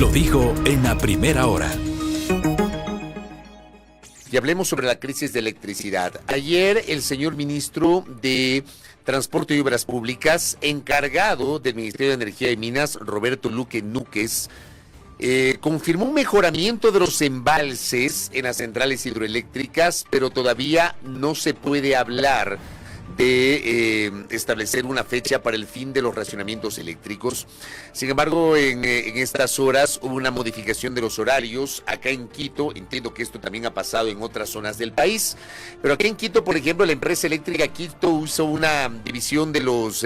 Lo dijo en la primera hora. Y hablemos sobre la crisis de electricidad. Ayer el señor ministro de Transporte y Obras Públicas, encargado del Ministerio de Energía y Minas, Roberto Luque Núquez, confirmó un mejoramiento de los embalses en las centrales hidroeléctricas, pero todavía no se puede hablar de establecer una fecha para el fin de los racionamientos eléctricos. Sin embargo, en estas horas hubo una modificación de los horarios acá en Quito. Entiendo que esto también ha pasado en otras zonas del país, pero aquí en Quito, por ejemplo, la empresa eléctrica Quito hizo una división de los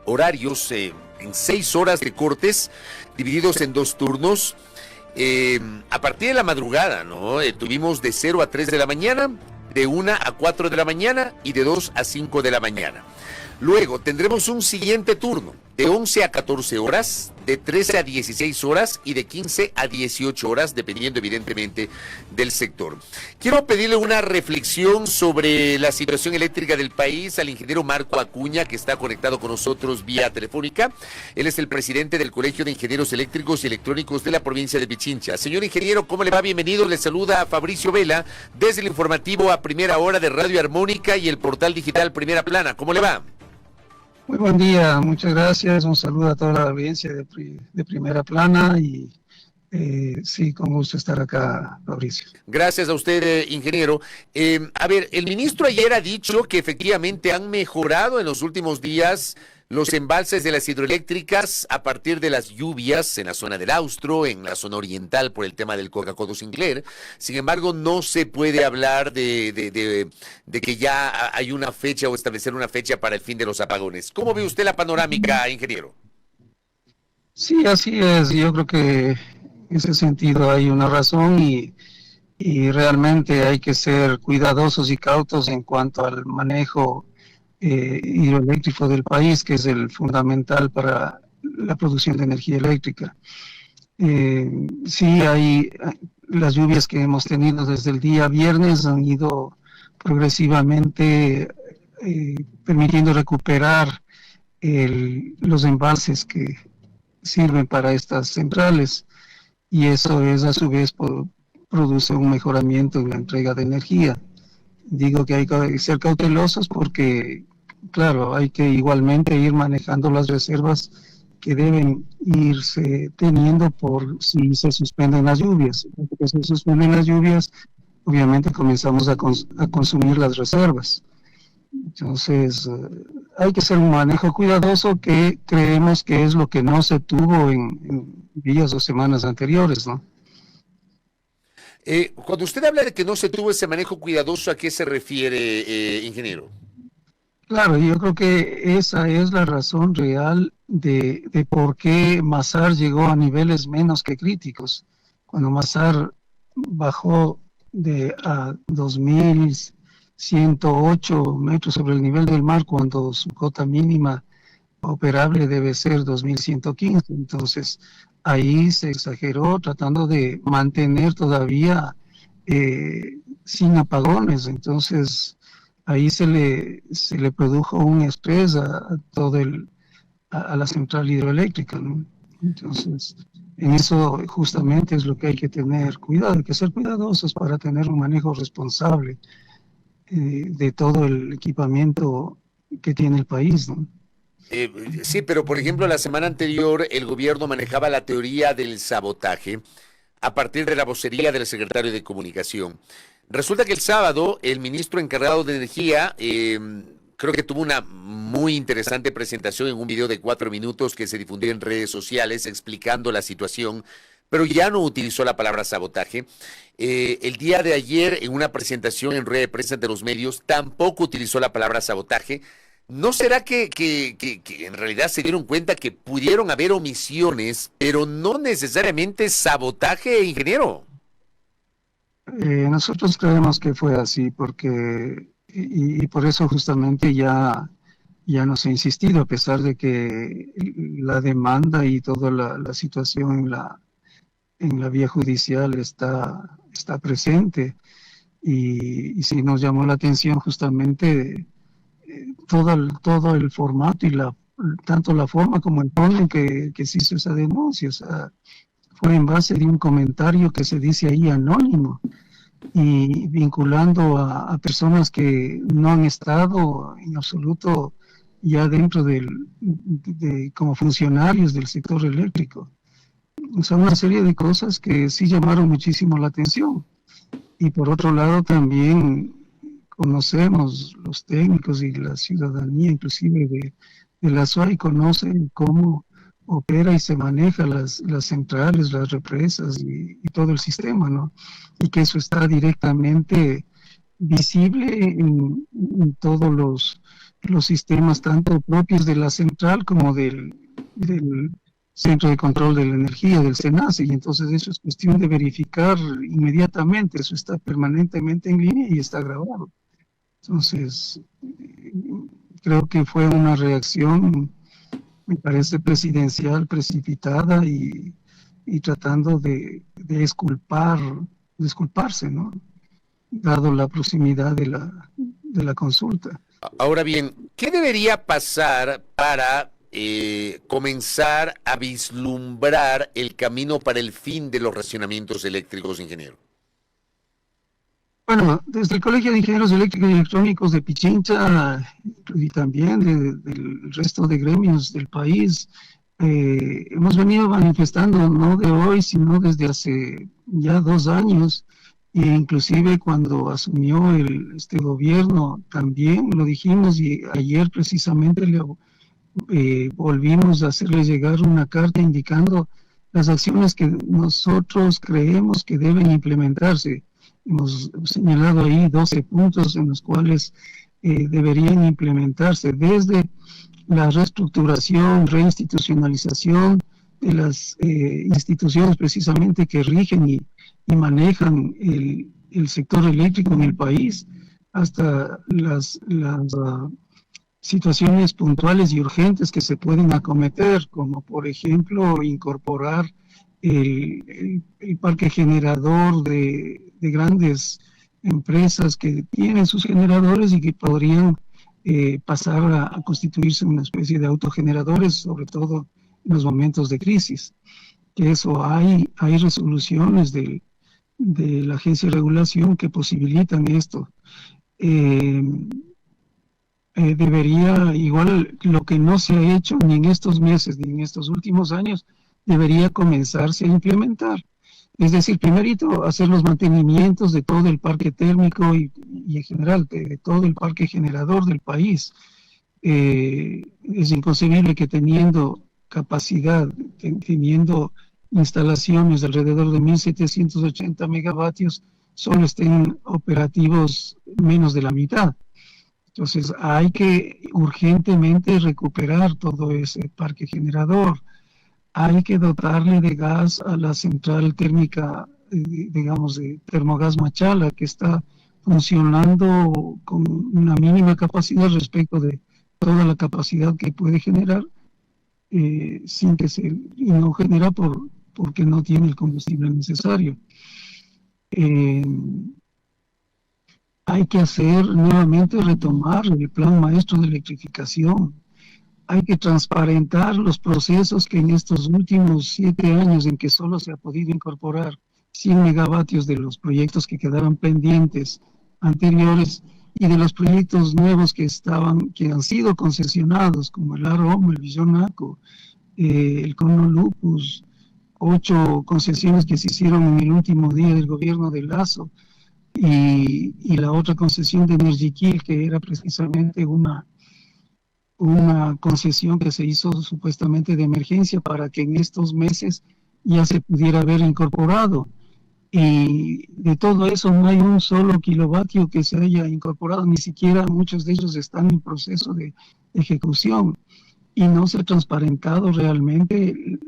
horarios en 6 horas de cortes, divididos en 2 turnos. A partir de la madrugada, ¿no? Tuvimos de 0 a 3 de la mañana, de 1 a 4 de la mañana y de 2 a 5 de la mañana. Luego tendremos un siguiente turno de 11 a 14 horas, de 13 a 16 horas y de 15 a 18 horas, dependiendo evidentemente del sector. Quiero pedirle una reflexión sobre la situación eléctrica del país al ingeniero Marco Acuña, que está conectado con nosotros vía telefónica. Él es el presidente del Colegio de Ingenieros Eléctricos y Electrónicos de la provincia de Pichincha. Señor ingeniero, ¿cómo le va? Bienvenido. Le saluda a Fabricio Vela desde el informativo A Primera Hora de Radio Armónica y el portal digital Primera Plana. ¿Cómo le va? Muy buen día, muchas gracias. Un saludo a toda la audiencia de Primera Plana y sí, con gusto estar acá, Fabricio. Gracias a usted, ingeniero. A ver, el ministro ayer ha dicho que efectivamente han mejorado en los últimos días los embalses de las hidroeléctricas a partir de las lluvias en la zona del Austro, en la zona oriental por el tema del Coca-Cola Sinclair. Sin embargo, no se puede hablar de que ya hay una fecha o establecer una fecha para el fin de los apagones. ¿Cómo ve usted la panorámica, ingeniero? Sí, así es. Yo creo que en ese sentido hay una razón y realmente hay que ser cuidadosos y cautos en cuanto al manejo hidroeléctrico del país, que es el fundamental para la producción de energía eléctrica. Sí, hay las lluvias que hemos tenido desde el día viernes han ido progresivamente permitiendo recuperar los embalses que sirven para estas centrales, y eso es a su vez produce un mejoramiento en la entrega de energía. Digo que hay que ser cautelosos porque, claro, hay que igualmente ir manejando las reservas que deben irse teniendo por si se suspenden las lluvias. Porque si se suspenden las lluvias, obviamente comenzamos a consumir las reservas. Entonces, hay que hacer un manejo cuidadoso que creemos que es lo que no se tuvo en días o semanas anteriores, ¿no? Cuando usted habla de que no se tuvo ese manejo cuidadoso, ¿a qué se refiere, ingeniero? Claro, yo creo que esa es la razón real de por qué Masar llegó a niveles menos que críticos. Cuando Masar bajó a 2.108 metros sobre el nivel del mar, cuando su cota mínima operable debe ser 2.115, entonces ahí se exageró tratando de mantener todavía sin apagones. Entonces ahí se le produjo un estrés a la central hidroeléctrica, ¿no? Entonces, en eso justamente es lo que hay que tener cuidado, hay que ser cuidadosos para tener un manejo responsable de todo el equipamiento que tiene el país, ¿no? Sí, pero por ejemplo, la semana anterior el gobierno manejaba la teoría del sabotaje a partir de la vocería del secretario de Comunicación. Resulta que el sábado el ministro encargado de Energía creo que tuvo una muy interesante presentación en un video de 4 minutos que se difundió en redes sociales explicando la situación, pero ya no utilizó la palabra sabotaje. El día de ayer, en una presentación en rueda de prensa ante los medios, tampoco utilizó la palabra sabotaje. ¿No será que en realidad se dieron cuenta que pudieron haber omisiones, pero no necesariamente sabotaje, ingeniero? Nosotros creemos que fue así, porque y por eso justamente ya nos ha insistido, a pesar de que la demanda y toda la situación en la vía judicial está presente, y sí nos llamó la atención justamente todo el formato y tanto la forma como el fondo en que se hizo esa denuncia. O sea, fue en base de un comentario que se dice ahí anónimo y vinculando a personas que no han estado en absoluto ya dentro como funcionarios del sector eléctrico. O sea, una serie de cosas que sí llamaron muchísimo la atención. Y por otro lado también conocemos los técnicos y la ciudadanía inclusive de la SUAI conocen cómo opera y se maneja las centrales, las represas y todo el sistema, ¿no? Y que eso está directamente visible en todos los sistemas, tanto propios de la central como del Centro de Control de la Energía, del SENACE, y entonces eso es cuestión de verificar inmediatamente, eso está permanentemente en línea y está grabado. Entonces, creo que fue una reacción, me parece, presidencial, precipitada y tratando de disculparse, ¿no? Dado la proximidad de la consulta. Ahora bien, ¿qué debería pasar para comenzar a vislumbrar el camino para el fin de los racionamientos eléctricos, ingeniero? Bueno, desde el Colegio de Ingenieros Eléctricos y Electrónicos de Pichincha y también del resto de gremios del país, hemos venido manifestando no de hoy, sino desde hace ya 2 años, e inclusive cuando asumió este gobierno también lo dijimos, y ayer precisamente volvimos a hacerle llegar una carta indicando las acciones que nosotros creemos que deben implementarse. Hemos señalado ahí 12 puntos en los cuales deberían implementarse, desde la reestructuración, reinstitucionalización de las instituciones precisamente que rigen y manejan el sector eléctrico en el país, hasta las situaciones puntuales y urgentes que se pueden acometer, como por ejemplo incorporar el parque generador de grandes empresas que tienen sus generadores y que podrían pasar a constituirse una especie de autogeneradores, sobre todo en los momentos de crisis. Que eso hay resoluciones de la Agencia de Regulación que posibilitan esto. Debería, igual lo que no se ha hecho ni en estos meses ni en estos últimos años, debería comenzarse a implementar. Es decir, primerito, hacer los mantenimientos de todo el parque térmico y en general de todo el parque generador del país. Es inconcebible que teniendo capacidad, teniendo instalaciones de alrededor de 1.780 megavatios, solo estén operativos menos de la mitad. Entonces hay que urgentemente recuperar todo ese parque generador. Hay que dotarle de gas a la central térmica, digamos, de Termogas Machala, que está funcionando con una mínima capacidad respecto de toda la capacidad que puede generar, y no genera porque no tiene el combustible necesario. Hay que nuevamente retomar el plan maestro de electrificación. Hay que transparentar los procesos que en estos últimos 7 años en que solo se ha podido incorporar 100 megavatios de los proyectos que quedaron pendientes anteriores y de los proyectos nuevos que han sido concesionados, como el AROM, el Villonaco, el Cono Lupus, 8 concesiones que se hicieron en el último día del gobierno de Lasso, y la otra concesión de Energiquil, que era precisamente una concesión que se hizo supuestamente de emergencia para que en estos meses ya se pudiera haber incorporado. Y de todo eso no hay un solo kilovatio que se haya incorporado, ni siquiera muchos de ellos están en proceso de ejecución, y no se ha transparentado realmente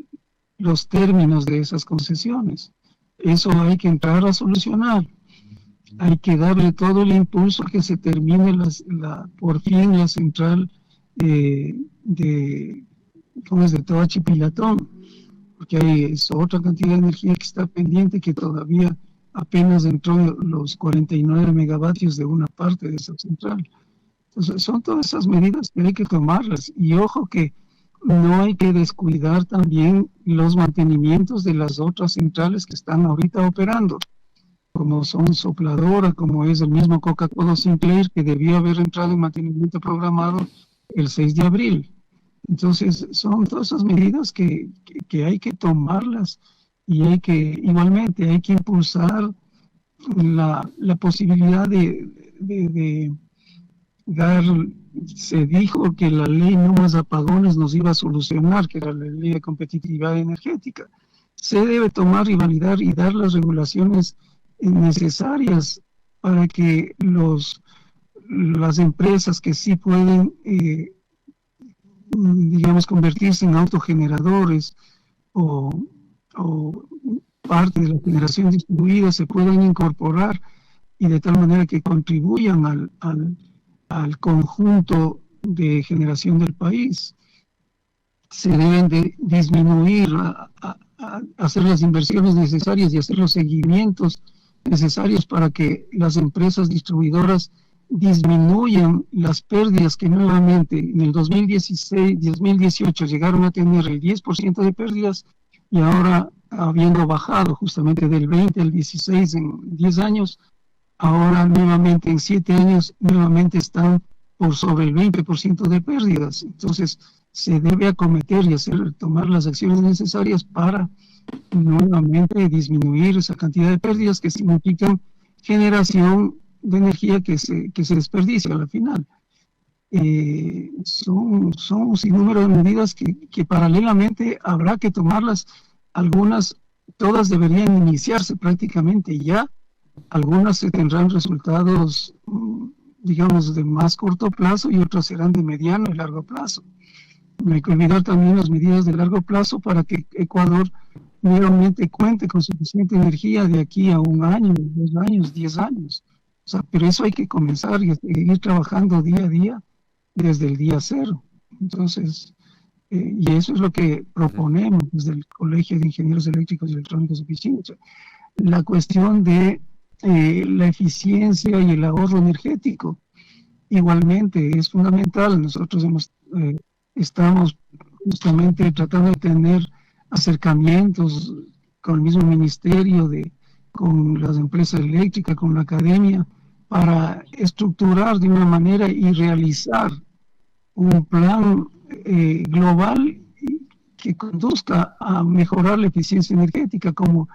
los términos de esas concesiones. Eso hay que entrar a solucionar. Hay que darle todo el impulso a que se termine por fin la central de Toachi Pilatón, porque hay otra cantidad de energía que está pendiente, que todavía apenas entró los 49 megavatios de una parte de esa central. Entonces son todas esas medidas que hay que tomarlas, y ojo que no hay que descuidar también los mantenimientos de las otras centrales que están ahorita operando, como son Sopladora, como es el mismo Coca-Cola Sinclair, que debió haber entrado en mantenimiento programado el 6 de abril. Entonces, son todas esas medidas que hay que tomarlas y igualmente, hay que impulsar la posibilidad de dar. Se dijo que la ley no más apagones nos iba a solucionar, que era la ley de competitividad energética. Se debe tomar y validar y dar las regulaciones necesarias para que las empresas que sí pueden, digamos, convertirse en autogeneradores o parte de la generación distribuida se puedan incorporar y de tal manera que contribuyan al conjunto de generación del país. Se deben de disminuir, hacer las inversiones necesarias y hacer los seguimientos necesarios para que las empresas distribuidoras disminuyan las pérdidas que nuevamente en el 2018 llegaron a tener el 10% de pérdidas y ahora, habiendo bajado justamente del 20 al 16 en 10 años, ahora nuevamente en 7 años nuevamente están por sobre el 20% de pérdidas. Entonces se debe acometer y tomar las acciones necesarias para nuevamente disminuir esa cantidad de pérdidas que significan generación de energía que se desperdicia a la final. Son un sinnúmero de medidas que paralelamente habrá que tomarlas. Todas deberían iniciarse prácticamente ya. Algunas se tendrán resultados, digamos, de más corto plazo y otras serán de mediano y largo plazo. No hay que olvidar también las medidas de largo plazo para que Ecuador nuevamente cuente con suficiente energía de aquí a 1 año, 2 años, 10 años. O sea, pero eso hay que comenzar y ir trabajando día a día desde el día cero. Entonces, y eso es lo que proponemos desde el Colegio de Ingenieros Eléctricos y Electrónicos de Pichincha. La cuestión de la eficiencia y el ahorro energético igualmente es fundamental. Nosotros estamos justamente tratando de tener acercamientos con el mismo ministerio, con las empresas eléctricas, con la academia, para estructurar de una manera y realizar un plan global que conduzca a mejorar la eficiencia energética como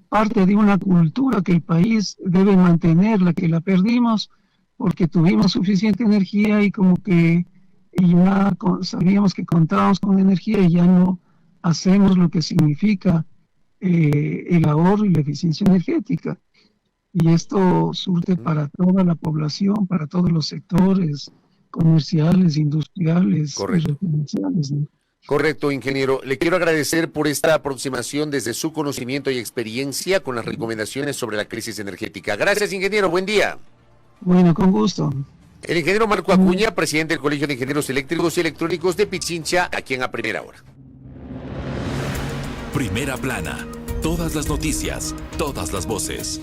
parte de una cultura que el país debe mantener, la que la perdimos porque tuvimos suficiente energía y como que ya sabíamos que contábamos con energía y ya no hacemos lo que significa el ahorro y la eficiencia energética. Y esto surte para toda la población, para todos los sectores comerciales, industriales y residenciales, ¿no? Correcto, ingeniero. Le quiero agradecer por esta aproximación desde su conocimiento y experiencia con las recomendaciones sobre la crisis energética. Gracias, ingeniero. Buen día. Bueno, con gusto. El ingeniero Marco Acuña, presidente del Colegio de Ingenieros Eléctricos y Electrónicos de Pichincha, aquí en A Primera Hora. Primera Plana. Todas las noticias, todas las voces.